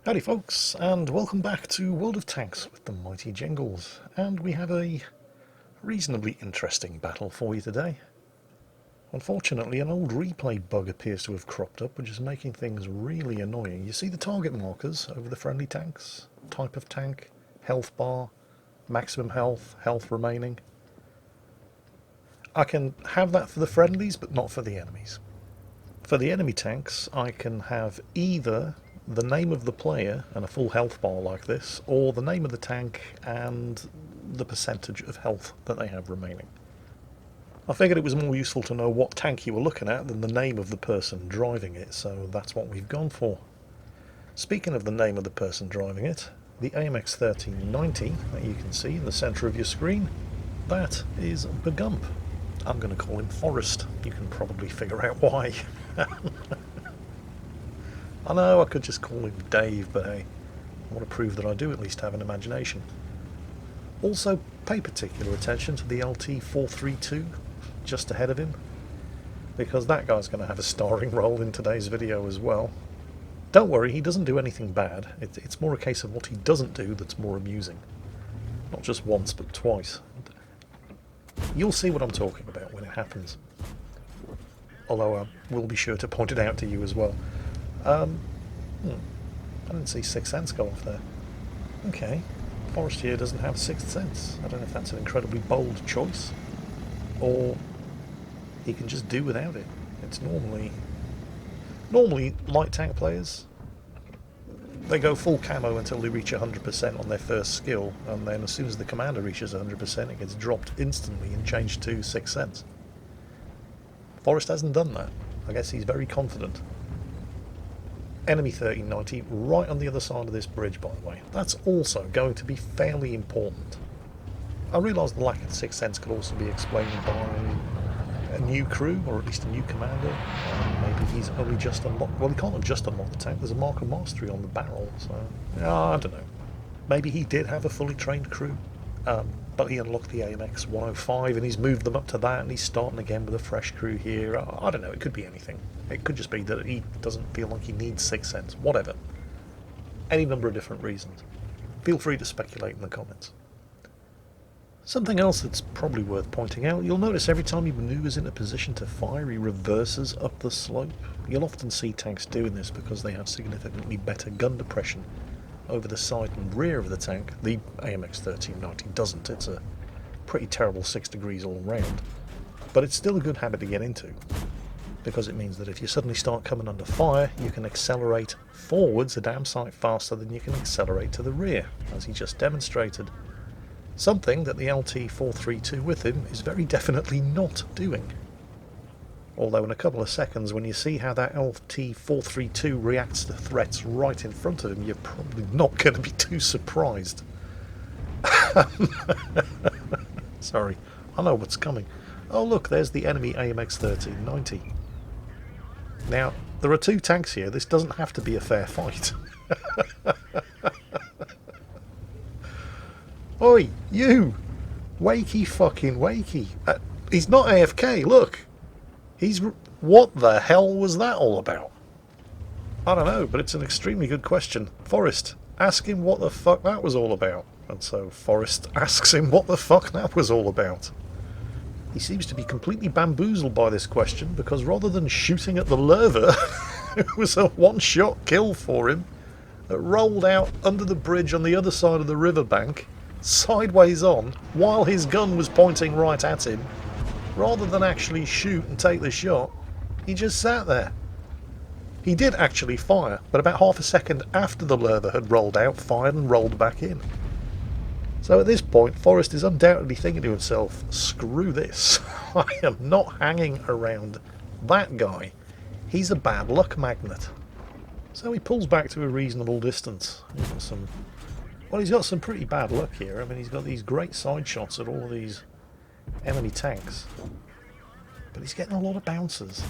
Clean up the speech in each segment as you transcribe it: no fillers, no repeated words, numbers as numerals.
Howdy folks, and welcome back to World of Tanks with the mighty Jingles. And we have a reasonably interesting battle for you today. Unfortunately, an old replay bug appears to have cropped up, which is making things really annoying. You see the target markers over the friendly tanks? Type of tank, health bar, maximum health, health remaining. I can have that for the friendlies, but not for the enemies. For the enemy tanks, I can have either the name of the player and a full health bar like this, or the name of the tank and the percentage of health that they have remaining. I figured it was more useful to know what tank you were looking at than the name of the person driving it, so that's what we've gone for. Speaking of the name of the person driving it, the AMX 1390 that you can see in the centre of your screen, that is Begump. I'm going to call him Forrest. You can probably figure out why. I know I could just call him Dave, but hey, I want to prove that I do at least have an imagination. Also, pay particular attention to the LT432 just ahead of him, because that guy's going to have a starring role in today's video as well. Don't worry, he doesn't do anything bad. It's more a case of what he doesn't do that's more amusing. Not just once, but twice. You'll see what I'm talking about when it happens. Although I will be sure to point it out to you as well. I didn't see Sixth Sense go off there. Okay, Forrest here doesn't have Sixth Sense. I don't know if that's an incredibly bold choice, or he can just do without it. It's normally light tank players, they go full camo until they reach 100% on their first skill, and then as soon as the commander reaches 100% it gets dropped instantly and changed to Sixth Sense. Forrest hasn't done that. I guess he's very confident. Enemy 1390 right on the other side of this bridge, by the way. That's also going to be fairly important. I realise the lack of Sixth Sense could also be explained by a new crew, or at least a new commander. Maybe he's only just unlocked... Well, he can't have just unlocked the tank. There's a mark of mastery on the barrel, so... I don't know. Maybe he did have a fully trained crew, but he unlocked the AMX 105 and he's moved them up to that, and he's starting again with a fresh crew here. I don't know, it could be anything. It could just be that he doesn't feel like he needs Sixth Sense. Whatever. Any number of different reasons. Feel free to speculate in the comments. Something else that's probably worth pointing out, you'll notice every time he manoeuvres into position to fire, he reverses up the slope. You'll often see tanks doing this because they have significantly better gun depression over the side and rear of the tank. The AMX 1390 doesn't. It's a pretty terrible 6 degrees all round. But it's still a good habit to get into, because it means that if you suddenly start coming under fire, you can accelerate forwards a damn sight faster than you can accelerate to the rear, as he just demonstrated. Something that the LT432 with him is very definitely not doing. Although in a couple of seconds, when you see how that LT432 reacts to threats right in front of him, you're probably not going to be too surprised. Sorry, I know what's coming. Oh look, there's the enemy AMX 1390. Now, there are two tanks here. This doesn't have to be a fair fight. Oi, you! Wakey fucking wakey. He's not AFK, look! What the hell was that all about? I don't know, but it's an extremely good question. Forrest, ask him what the fuck that was all about. And so Forrest asks him what the fuck that was all about. He seems to be completely bamboozled by this question, because rather than shooting at the lurver, it was a one-shot kill for him, that rolled out under the bridge on the other side of the riverbank, sideways on, while his gun was pointing right at him. Rather than actually shoot and take the shot, he just sat there. He did actually fire, but about half a second after the lurver had rolled out, fired and rolled back in. So at this point, Forrest is undoubtedly thinking to himself, screw this, I am not hanging around that guy. He's a bad luck magnet. So he pulls back to a reasonable distance. He's got some pretty bad luck here. I mean, he's got these great side shots at all of these enemy tanks, but he's getting a lot of bounces.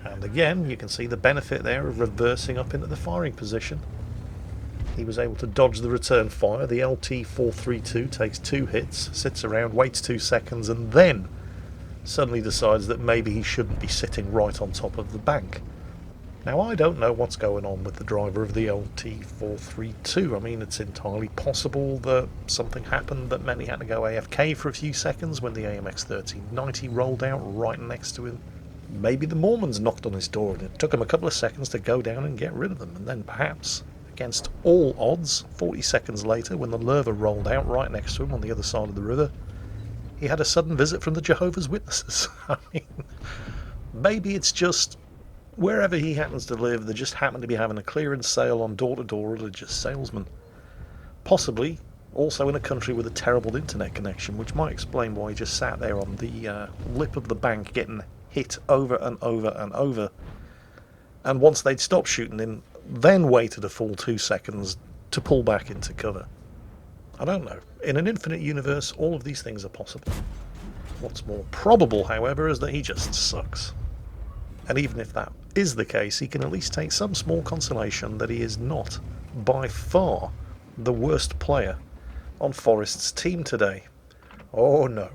And again, you can see the benefit there of reversing up into the firing position. He was able to dodge the return fire. The LT432 takes 2 hits, sits around, waits 2 seconds, and then suddenly decides that maybe he shouldn't be sitting right on top of the bank. Now, I don't know what's going on with the driver of the LT432. I mean, it's entirely possible that something happened that meant he had to go AFK for a few seconds when the AMX 1390 rolled out right next to him. Maybe the Mormons knocked on his door and it took him a couple of seconds to go down and get rid of them, and then perhaps, against all odds, 40 seconds later, when the Lerva rolled out right next to him on the other side of the river, he had a sudden visit from the Jehovah's Witnesses. I mean, maybe it's just wherever he happens to live, they just happen to be having a clearance sale on door-to-door religious salesmen. Possibly also in a country with a terrible internet connection, which might explain why he just sat there on the lip of the bank getting hit over and over and over. And once they'd stopped shooting him, then waited a full 2 seconds to pull back into cover. I don't know. In an infinite universe, all of these things are possible. What's more probable, however, is that he just sucks. And even if that is the case, he can at least take some small consolation that he is not, by far, the worst player on Forrest's team today. Oh no,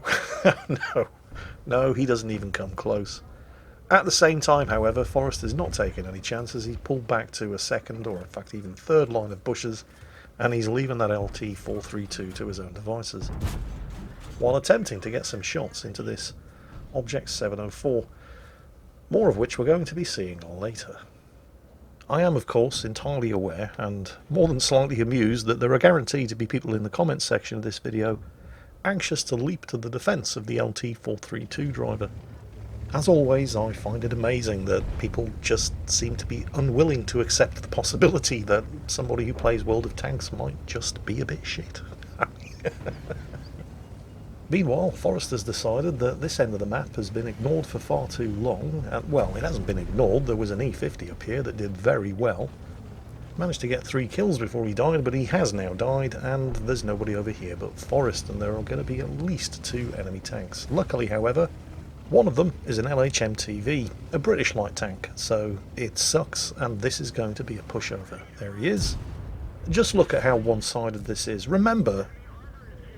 no, he doesn't even come close. At the same time, however, Forrest is not taking any chances. He's pulled back to a second, or in fact even third line of bushes, and he's leaving that LT432 to his own devices, while attempting to get some shots into this Object 704. More of which we're going to be seeing later. I am, of course, entirely aware and more than slightly amused that there are guaranteed to be people in the comments section of this video anxious to leap to the defence of the LT432 driver. As always, I find it amazing that people just seem to be unwilling to accept the possibility that somebody who plays World of Tanks might just be a bit shit. Meanwhile, Forrest has decided that this end of the map has been ignored for far too long, and, well, it hasn't been ignored. There was an E50 up here that did very well. Managed to get 3 kills before he died, but he has now died, and there's nobody over here but Forrest, and there are going to be at least 2 enemy tanks. Luckily, however, one of them is an LHMTV, a British light tank, so it sucks, and this is going to be a pushover. There he is. Just look at how one-sided this is. Remember,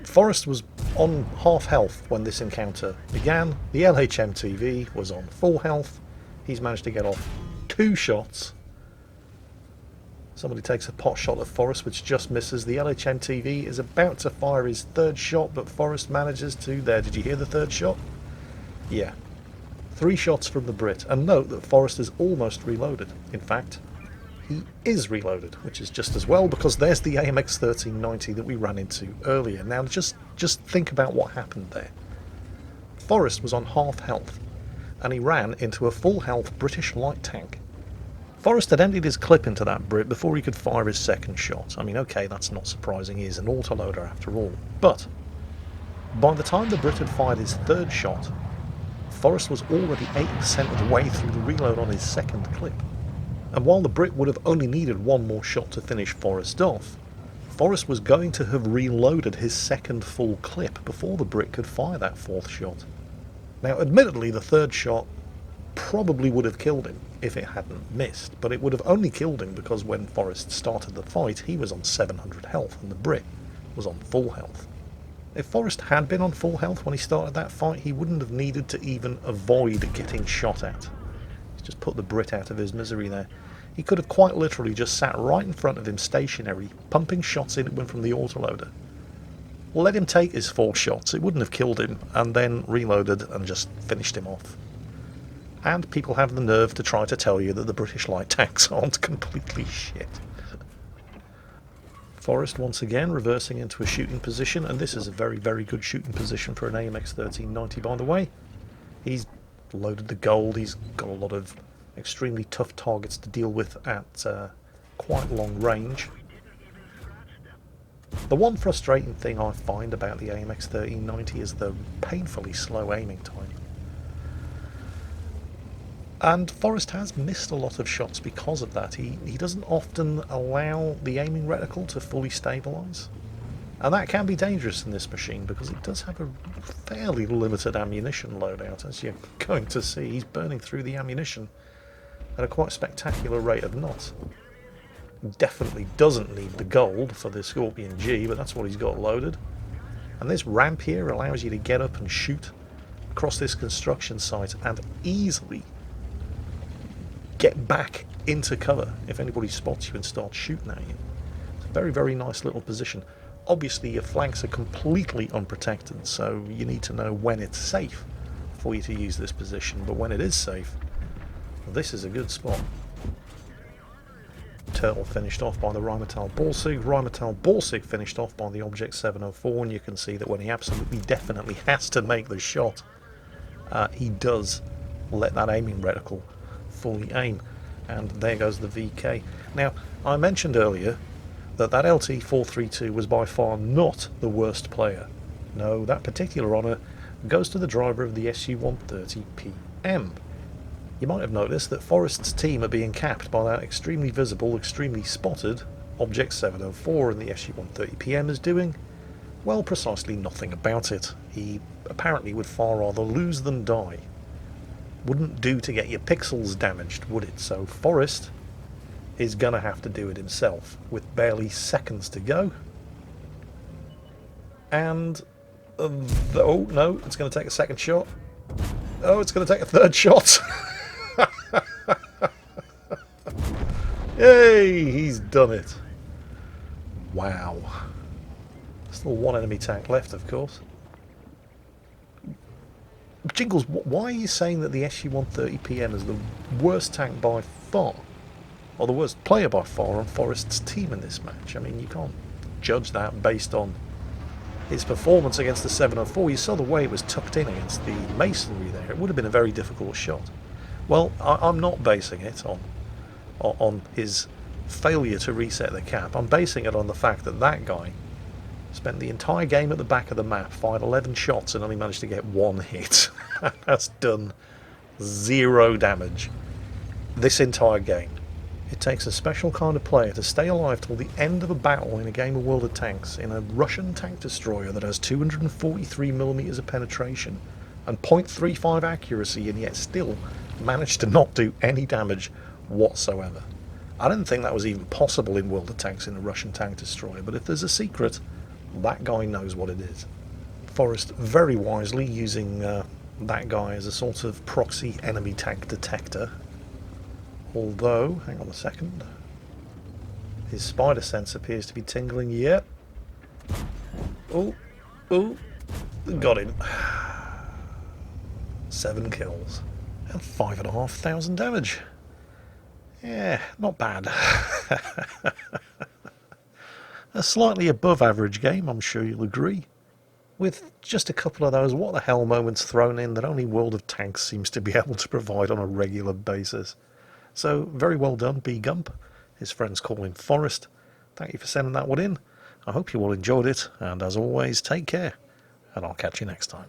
Forrest was on half health when this encounter began. The LHMTV was on full health. He's managed to get off 2 shots. Somebody takes a pot shot at Forrest, which just misses. The LHMTV is about to fire his 3rd shot, but Forrest manages to... There, did you hear the 3rd shot? Yeah. 3 shots from the Brit. And note that Forrest is almost reloaded. In fact, he is reloaded, which is just as well, because there's the AMX 1390 that we ran into earlier. Now, just think about what happened there. Forrest was on half health, and he ran into a full health British light tank. Forrest had emptied his clip into that Brit before he could fire his 2nd shot. I mean, okay, that's not surprising, he is an autoloader after all. But by the time the Brit had fired his 3rd shot, Forrest was already 80% of the way through the reload on his 2nd clip. And while the Brit would have only needed 1 more shot to finish Forrest off, Forrest was going to have reloaded his 2nd full clip before the Brit could fire that 4th shot. Now, admittedly, the 3rd shot probably would have killed him if it hadn't missed, but it would have only killed him because when Forrest started the fight, he was on 700 health and the Brit was on full health. If Forrest had been on full health when he started that fight, he wouldn't have needed to even avoid getting shot at. Just put the Brit out of his misery there. He could have quite literally just sat right in front of him stationary, pumping shots in at him from the autoloader. Let him take his 4 shots, it wouldn't have killed him, and then reloaded and just finished him off. And people have the nerve to try to tell you that the British light tanks aren't completely shit. Forrest once again reversing into a shooting position, and this is a very, very good shooting position for an AMX 1390, by the way. He's loaded the gold, he's got a lot of extremely tough targets to deal with at quite long range. The one frustrating thing I find about the AMX 1390 is the painfully slow aiming time. And Forrest has missed a lot of shots because of that. He doesn't often allow the aiming reticle to fully stabilise. And that can be dangerous in this machine because it does have a fairly limited ammunition loadout, as you're going to see. He's burning through the ammunition at a quite spectacular rate of knots. Definitely doesn't need the gold for the Scorpion G, but that's what he's got loaded. And this ramp here allows you to get up and shoot across this construction site and easily get back into cover if anybody spots you and starts shooting at you. It's a very, very nice little position. Obviously your flanks are completely unprotected, so you need to know when it's safe for you to use this position, but when it is safe, this is a good spot. Turtle finished off by the Rheinmetall Borsig. Rheinmetall Borsig finished off by the Object 704, and you can see that when he absolutely definitely has to make the shot, he does let that aiming reticle fully aim. And there goes the VK. Now, I mentioned earlier that that LT432 was by far not the worst player. No, that particular honour goes to the driver of the SU-130PM. You might have noticed that Forrest's team are being capped by that extremely visible, extremely spotted Object 704, and the SU-130PM is doing, well, precisely nothing about it. He apparently would far rather lose than die. Wouldn't do to get your pixels damaged, would it? So Forrest is going to have to do it himself, with barely seconds to go. And oh no, it's going to take a second shot. Oh, it's going to take a third shot. Yay, he's done it. Wow. Still one enemy tank left, of course. Jingles, why are you saying that the SU-130PM is the worst tank by far, or the worst player by far on Forrest's team in this match? I mean, you can't judge that based on his performance against the 704. You saw the way it was tucked in against the masonry there. It would have been a very difficult shot. Well, I'm not basing it on his failure to reset the cap. I'm basing it on the fact that that guy spent the entire game at the back of the map, fired 11 shots and only managed to get one hit. That's done 0 damage this entire game. It takes a special kind of player to stay alive till the end of a battle in a game of World of Tanks in a Russian tank destroyer that has 243mm of penetration and 0.35 accuracy, and yet still manage to not do any damage whatsoever. I don't think that was even possible in World of Tanks in a Russian tank destroyer, but if there's a secret, that guy knows what it is. Forrest very wisely using that guy as a sort of proxy enemy tank detector. Although, hang on a second, his spider sense appears to be tingling yet. Oh, got him. 7 kills and 5,500 damage. Yeah, not bad. A slightly above average game, I'm sure you'll agree, with just a couple of those what the hell moments thrown in that only World of Tanks seems to be able to provide on a regular basis. So, very well done, B Gump. His friends call him Forrest. Thank you for sending that one in. I hope you all enjoyed it, and as always, take care, and I'll catch you next time.